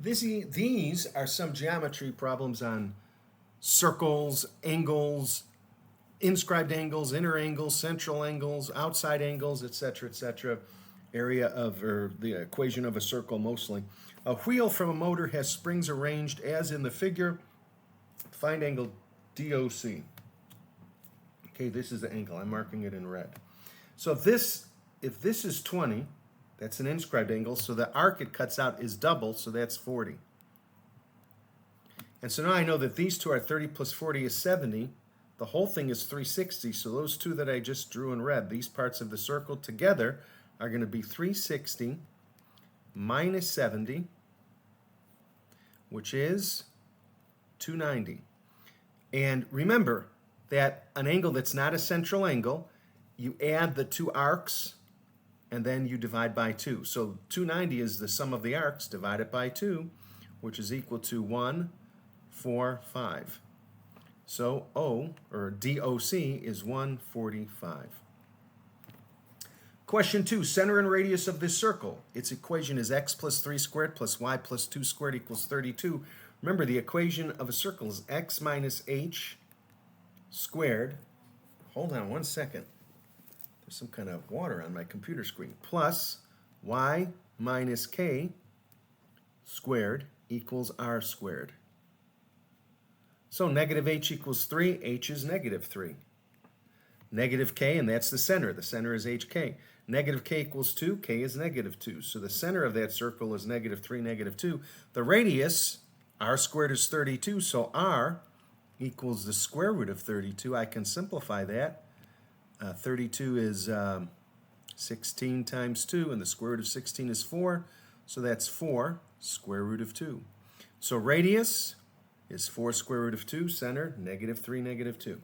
These are some geometry problems on circles, angles, inscribed angles, inner angles, central angles, outside angles, etc., area of, or the equation of a circle mostly. A wheel from a motor has springs arranged as in the figure. Find angle DOC. Okay, this is the angle. I'm marking it in red. So if this is 20, that's an inscribed angle, so the arc it cuts out is double, so that's 40. And so now I know that these two are 30 plus 40 is 70. The whole thing is 360, so those two that I just drew in red, these parts of the circle together are going to be 360 minus 70, which is 290. And remember that an angle that's not a central angle, you add the two arcs and then you divide by 2. So 290 is the sum of the arcs divided by 2, which is equal to 1, 4, 5. So O, or DOC, is 145. Question 2, center and radius of this circle. Its equation is x plus 3 squared plus y plus 2 squared equals 32. Remember, the equation of a circle is x minus h squared. Hold on one second. There's some kind of water on my computer screen. Plus y minus k squared equals r squared. So negative h equals 3. H is negative 3. Negative k, and that's the center. The center is hk. Negative k equals 2. K is negative 2. So the center of that circle is negative 3, negative 2. The radius, r squared, is 32. So r equals the square root of 32. I can simplify that. 32 is 16 times 2, and the square root of 16 is 4. So that's 4 square root of 2. So radius is 4 square root of 2. Center, negative 3, negative 2.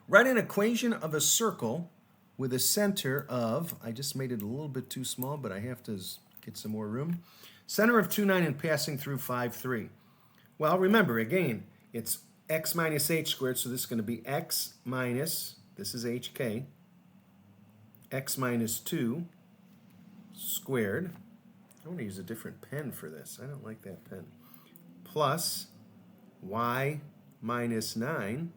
Write an equation of a circle with a center of, I just made it a little bit too small, but I have to get some more room. Center of 2, 9 and passing through 5, 3. Well, remember, again, it's x minus h squared, so this is going to be x minus, this is hk, x minus 2 squared. I want to use a different pen for this. I don't like that pen. Plus y minus 9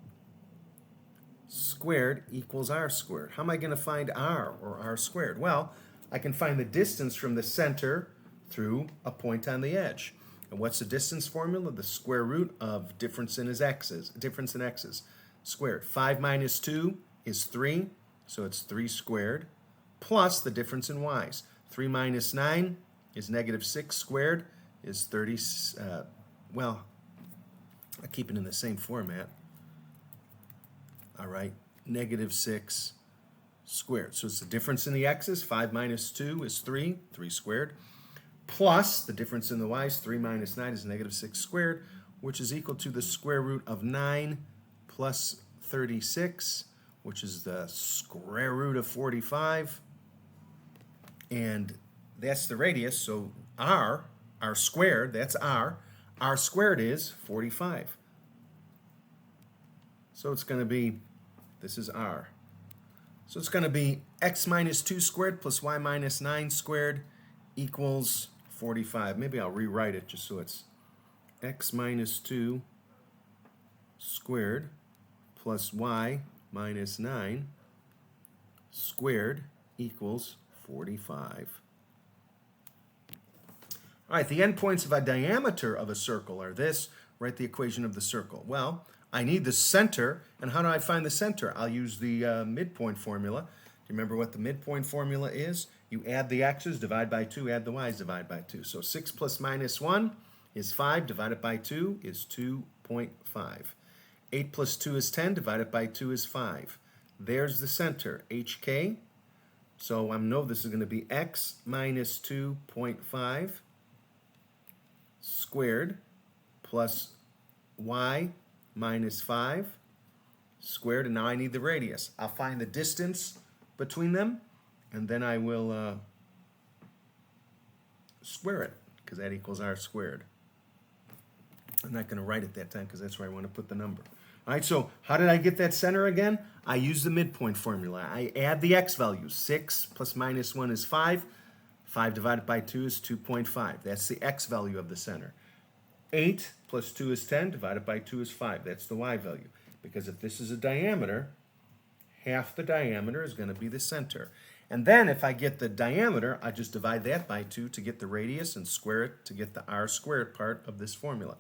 squared equals r squared. How am I going to find r, or r squared? Well, I can find the distance from the center through a point on the edge. And what's the distance formula? The square root of difference in x's squared. 5 minus 2 is 3, so it's 3 squared, plus the difference in y's. 3 minus 9 is negative 6 squared, is 30, well, I keep it in the same format. All right, negative 6 squared. So it's the difference in the x's. 5 minus 2 is 3, 3 squared, plus the difference in the y's. 3 minus 9 is negative 6 squared, which is equal to the square root of 9 plus 36, which is the square root of 45. And that's the radius, so r squared, that's r squared is 45. So it's going to be, this is r. So it's going to be x minus 2 squared plus y minus 9 squared equals 45. Maybe I'll rewrite it just so it's x minus 2 squared plus y minus 9 squared equals 45. All right, the endpoints of a diameter of a circle are this. Write the equation of the circle. Well, I need the center, and how do I find the center? I'll use the midpoint formula. Do you remember what the midpoint formula is? You add the x's, divide by 2, add the y's, divide by 2. So 6 plus minus 1 is 5, divided by 2 is 2.5. 8 plus 2 is 10, divided by 2 is 5. There's the center, hk. So I know this is going to be x minus 2.5 squared plus y minus 5 squared, and now I need the radius. I'll find the distance between them, and then I will square it, because that equals r squared. I'm not going to write it that time, because that's where I want to put the number. All right, so how did I get that center again? I use the midpoint formula. I add the x values. 6 plus minus 1 is 5. 5 divided by 2 is 2.5. That's the x value of the center. 8 plus 2 is 10, divided by 2 is 5. That's the y value. Because if this is a diameter, half the diameter is going to be the center. And then if I get the diameter, I just divide that by 2 to get the radius and square it to get the r squared part of this formula.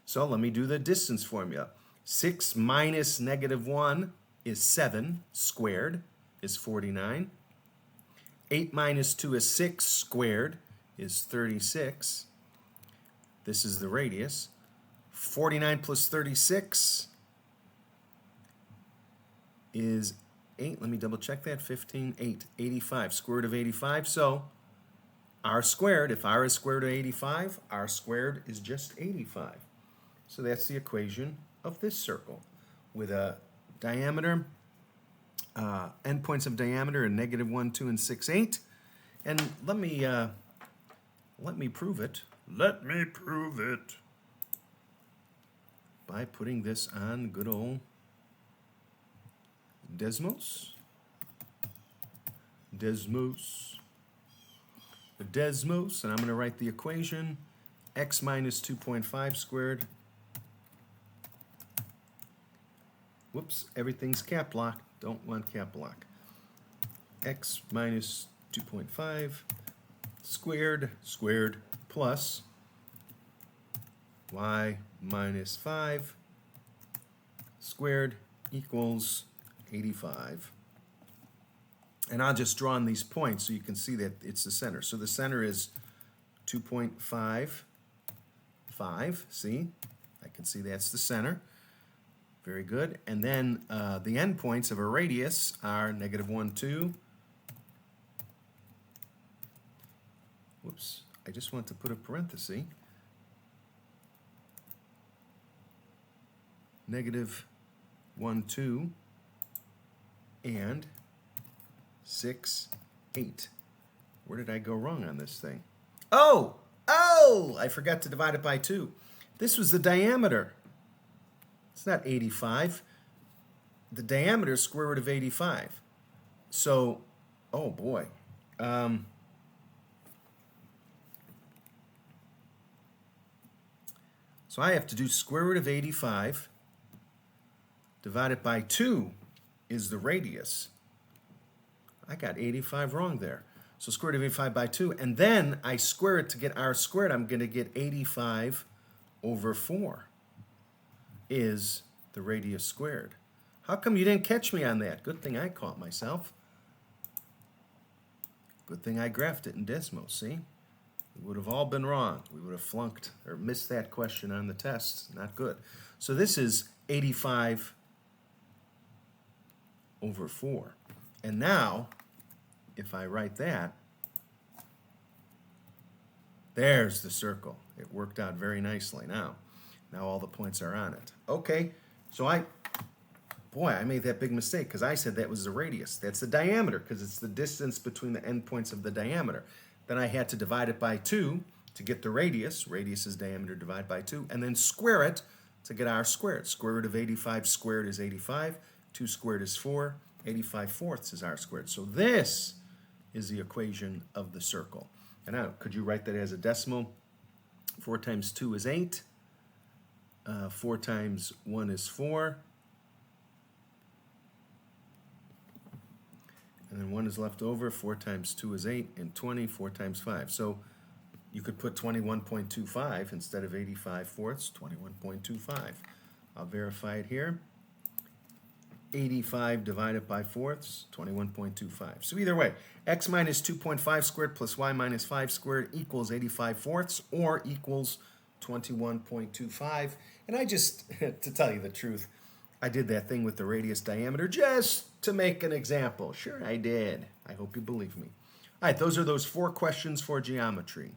So let me do the distance formula. 6 minus negative 1 is 7 squared is 49. 8 minus 2 is 6 squared is 36. This is the radius. 49 plus 36 is 8. Let me double check that. 15, 8, 85. Square root of 85. So r squared, if r is square root of 85, r squared is just 85. So that's the equation of this circle with a diameter, endpoints of diameter in negative 1, 2, and 6, 8. And let me prove it. Let me prove it by putting this on good old Desmos. Desmos. And I'm going to write the equation x minus 2.5 squared. Whoops, everything's cap lock. Don't want cap lock. X minus 2.5 squared plus y minus 5 squared equals 85. And I'll just draw on these points so you can see that it's the center. So the center is 2.55. See? I can see that's the center. Very good. And then the endpoints of a radius are negative 1, 2. Whoops. I just want to put a parenthesis. Negative 1, 2. And 6, 8. Where did I go wrong on this thing? Oh! I forgot to divide it by 2. This was the diameter. It's not 85. The diameter is square root of 85. So, oh boy. So I have to do square root of 85 divided by 2 is the radius. I got 85 wrong there. So square root of 85 by 2. And then I square it to get r squared. I'm going to get 85 over 4 is the radius squared. How come you didn't catch me on that? Good thing I caught myself. Good thing I graphed it in Desmos, see? We would have all been wrong. We would have flunked or missed that question on the test. Not good. So this is 85 over 4. And now, if I write that, there's the circle. It worked out very nicely now. Now all the points are on it. Okay, so I made that big mistake because I said that was the radius. That's the diameter because it's the distance between the endpoints of the diameter. Then I had to divide it by 2 to get the radius. Radius is diameter divided by 2. And then square it to get r squared. Square root of 85 squared is 85. 2 squared is 4. 85 fourths is r squared. So this is the equation of the circle. And now, could you write that as a decimal? 4 times 2 is 8. 4 times 1 is 4. And then 1 is left over. 4 times 2 is 8. And 20, 4 times 5. So you could put 21.25 instead of 85 fourths. 21.25. I'll verify it here. 85 divided by fourths, 21.25. So either way, x minus 2.5 squared plus y minus 5 squared equals 85 fourths or equals 21.25. And I just, to tell you the truth, I did that thing with the radius diameter just to make an example. Sure, I did. I hope you believe me. All right, those are those 4 questions for geometry.